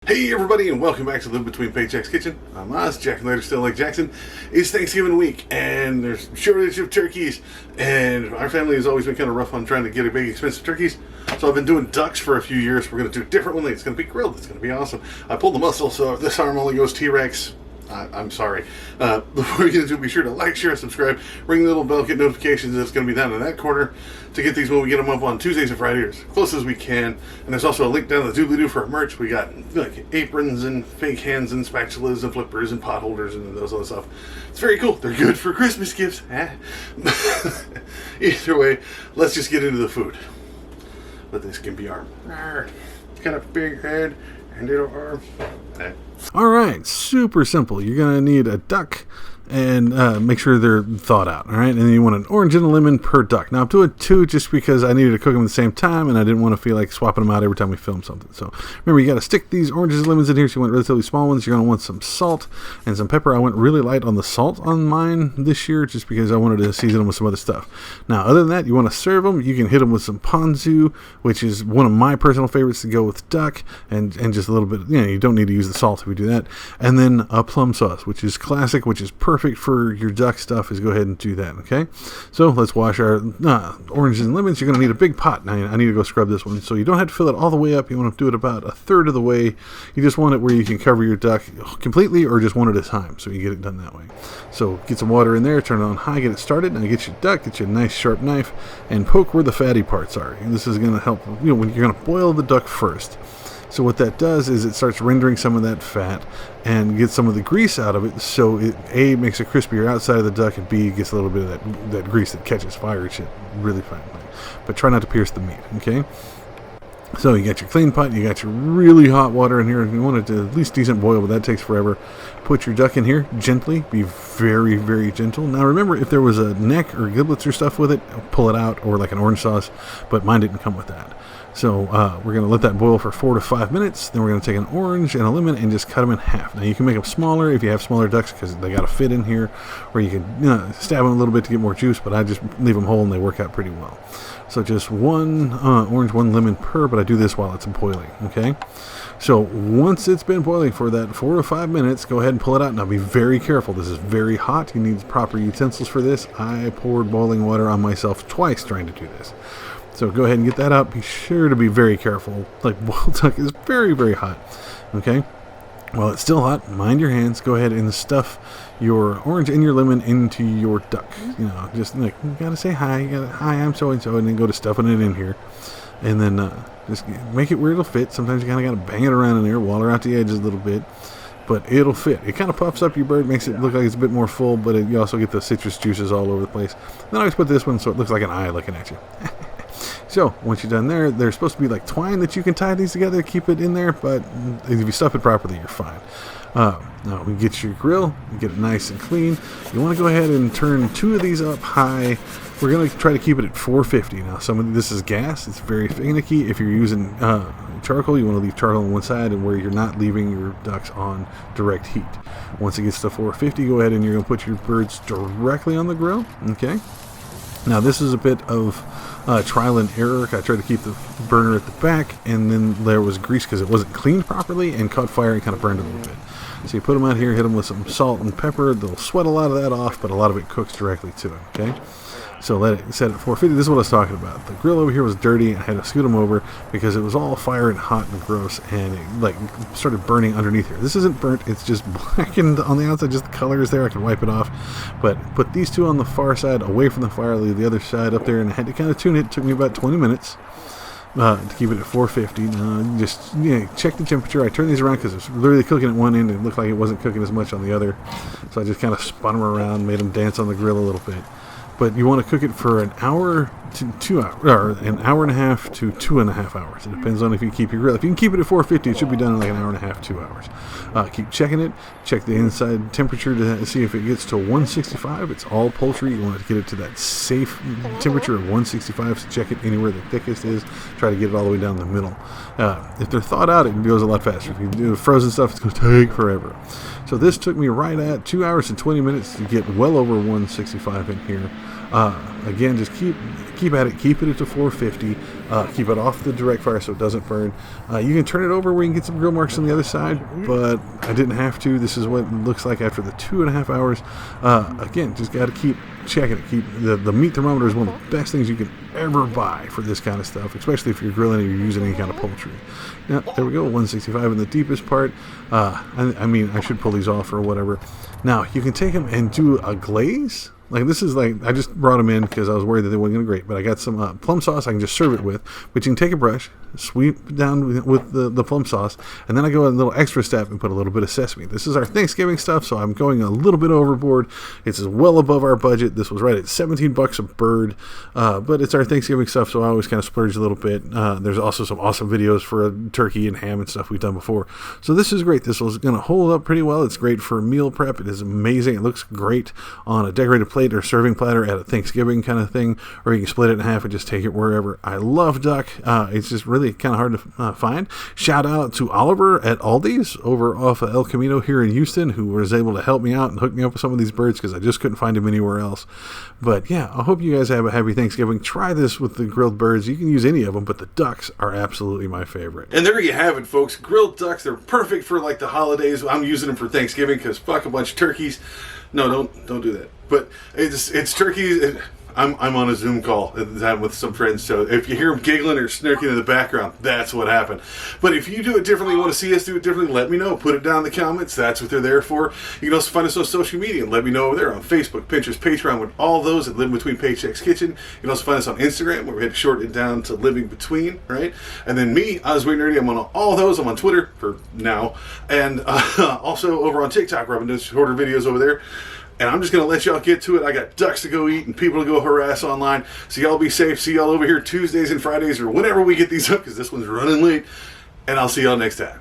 Hey everybody, and welcome back to Live Between Paychecks Kitchen. I'm Oz, Jack and Later Still Like Jackson. It's Thanksgiving week, and there's a shortage of turkeys, and our family has always been kind of rough on trying to get big, expensive turkeys. So I've been doing ducks for a few years. We're going to do it differently. It's going to be grilled. It's going to be awesome. I pulled the muscle, so if this arm only goes T-Rex, I'm sorry. Before you get into it, be sure to like, share, subscribe, ring the little bell, get notifications that it's going to be down in that corner to get these when we get them up on Tuesdays and Fridays, as close as we can. And there's also a link down the doobly-doo for our merch. We got like aprons and fake hands and spatulas and flippers and pot holders and those other stuff. It's very cool. They're good for Christmas gifts. Either way, let's just get into the food. But this can be arm. Got a big head and little arm. Alright, super simple. You're going to need a duck and make sure they're thawed out, alright? And then you want an orange and a lemon per duck. Now I'm doing two just because I needed to cook them at the same time and I didn't want to feel like swapping them out every time we film something. So remember, you got to stick these oranges and lemons in here, so you want relatively small ones. You're going to want some salt and some pepper. I went really light on the salt on mine this year just because I wanted to season them with some other stuff. Now other than that, you want to serve them. You can hit them with some ponzu, which is one of my personal favorites to go with duck, and just a little bit, you don't need to use the salt if we do that. And then a plum sauce, which is classic, which is perfect for your duck stuff, is go ahead and do that, okay? So let's wash our oranges and lemons. You're going to need a big pot. Now I need to go scrub this one, so you don't have to fill it all the way up. You want to do it about a third of the way. You just want it where you can cover your duck completely or just one at a time, so you get it done that way. So get some water in there, turn it on high, get it started. Now get your duck, get you a nice sharp knife, and poke where the fatty parts are. And this is going to help, when you're going to boil the duck first. So what that does is it starts rendering some of that fat and gets some of the grease out of it, so it A, makes it crispier outside of the duck, and B, gets a little bit of that grease that catches fire and shit really fine. But try not to pierce the meat, okay? So you got your clean pot, you got your really hot water in here, and you want it to at least decent boil, but that takes forever. Put your duck in here gently, be very, very gentle. Now remember, if there was a neck or giblets or stuff with it, pull it out, or like an orange sauce, but mine didn't come with that. So we're going to let that boil for 4 to 5 minutes. Then we're going to take an orange and a lemon and just cut them in half. Now you can make them smaller if you have smaller ducks because they got to fit in here, or you can stab them a little bit to get more juice, but I just leave them whole and they work out pretty well. So just one orange, one lemon per, but I do this while it's boiling, okay? So once it's been boiling for that 4 to 5 minutes, go ahead and pull it out. Now be very careful. This is very hot. You need proper utensils for this. I poured boiling water on myself twice trying to do this. So go ahead and get that out. Be sure to be very careful. Like, boiled duck is very, very hot. Okay? While it's still hot, mind your hands. Go ahead and stuff your orange and your lemon into your duck. Just like, you gotta say hi. Hi, I'm so-and-so, and then go to stuffing it in here. And then just make it where it'll fit. Sometimes you kind of got to bang it around in there, waller out the edges a little bit. But it'll fit. It kind of puffs up your bird, makes it look like it's a bit more full, but you also get the citrus juices all over the place. Then I always put this one so it looks like an eye looking at you. So once you're done there, there's supposed to be like twine that you can tie these together, keep it in there, but if you stuff it properly, you're fine. Now we get your grill, get it nice and clean. You want to go ahead and turn 2 of these up high. We're going to try to keep it at 450. Now this is gas, it's very finicky. If you're using charcoal, you want to leave charcoal on one side and where you're not leaving your ducks on direct heat. Once it gets to 450, go ahead and you're going to put your birds directly on the grill, okay? Now this is a bit of trial and error. I tried to keep the burner at the back, and then there was grease because it wasn't cleaned properly and caught fire and kind of burned a little bit. So you put them out here, hit them with some salt and pepper. They'll sweat a lot of that off, but a lot of it cooks directly to it, okay? So let it set at 450. This is what I was talking about. The grill over here was dirty. I had to scoot them over because it was all fire and hot and gross, and it started burning underneath here. This isn't burnt. It's just blackened on the outside. Just the color is there. I can wipe it off. But put these 2 on the far side, away from the fire. Leave the other side up there, and I had to kind of tune it. It took me about 20 minutes to keep it at 450. Just check the temperature. I turned these around because it was literally cooking at one end, and it looked like it wasn't cooking as much on the other. So I just kind of spun them around, made them dance on the grill a little bit. But you want to cook it for an hour to 2 hours, or an hour and a half to 2.5 hours. It depends on if you keep your grill. If you can keep it at 450, it should be done in like an hour and a half, 2 hours. Keep checking it. Check the inside temperature to see if it gets to 165. It's all poultry. You want to get it to that safe temperature of 165. So check it anywhere the thickest is. Try to get it all the way down the middle. If they're thawed out, it goes a lot faster. If you do frozen stuff, it's going to take forever. So this took me right at 2 hours and 20 minutes to get well over 165 in here. Again, just keep at it. Keep it at 450. Keep it off the direct fire so it doesn't burn. You can turn it over where you can get some grill marks on the other side, but I didn't have to. This is what it looks like after the 2.5 hours. Again, just got to keep checking it. Keep the meat thermometer is one of the best things you can ever buy for this kind of stuff, especially if you're grilling and you're using any kind of poultry. Now, there we go, 165 in the deepest part. I mean, I should pull these off or whatever. Now, you can take them and do a glaze. Like, this is like, I just brought them in because I was worried that they weren't going to grate, but I got some plum sauce I can just serve it with. But you can take a brush, sweep down with the plum sauce, and then I go a little extra step and put a little bit of sesame. This is our Thanksgiving stuff, so I'm going a little bit overboard. It's well above our budget. This was right at $17 a bird, but it's our Thanksgiving stuff, so I always kind of splurge a little bit. There's also some awesome videos for a turkey and ham and stuff we've done before. So this is great. This was going to hold up pretty well. It's great for meal prep. It is amazing. It looks great on a decorated plate or serving platter at a Thanksgiving kind of thing, or you can split it in half and just take it wherever. I love duck. It's just really kind of hard to find. Shout out to Oliver at Aldi's over off of El Camino here in Houston, who was able to help me out and hook me up with some of these birds because I just couldn't find them anywhere else. But yeah, I hope you guys have a happy Thanksgiving. Try this with the grilled birds. You can use any of them, but the ducks are absolutely my favorite. And there you have it, folks. Grilled ducks, they're perfect for like the holidays. I'm using them for Thanksgiving because fuck a bunch of turkeys. No, don't do that. But it's turkeys. I'm on a Zoom call at the time with some friends, so if you hear them giggling or snarking in the background, that's what happened. But if you do it differently, you want to see us do it differently, let me know. Put it down in the comments. That's what they're there for. You can also find us on social media and let me know over there on Facebook, Pinterest, Patreon, with all those at Living Between Paychecks Kitchen. You can also find us on Instagram, where we had to shorten it down to Living Between, right? And then me, Osway Nerdy, I'm on all those. I'm on Twitter for now, and also over on TikTok, where I've been doing shorter videos over there. And I'm just going to let y'all get to it. I got ducks to go eat and people to go harass online. So y'all be safe. See y'all over here Tuesdays and Fridays or whenever we get these up, because this one's running late. And I'll see y'all next time.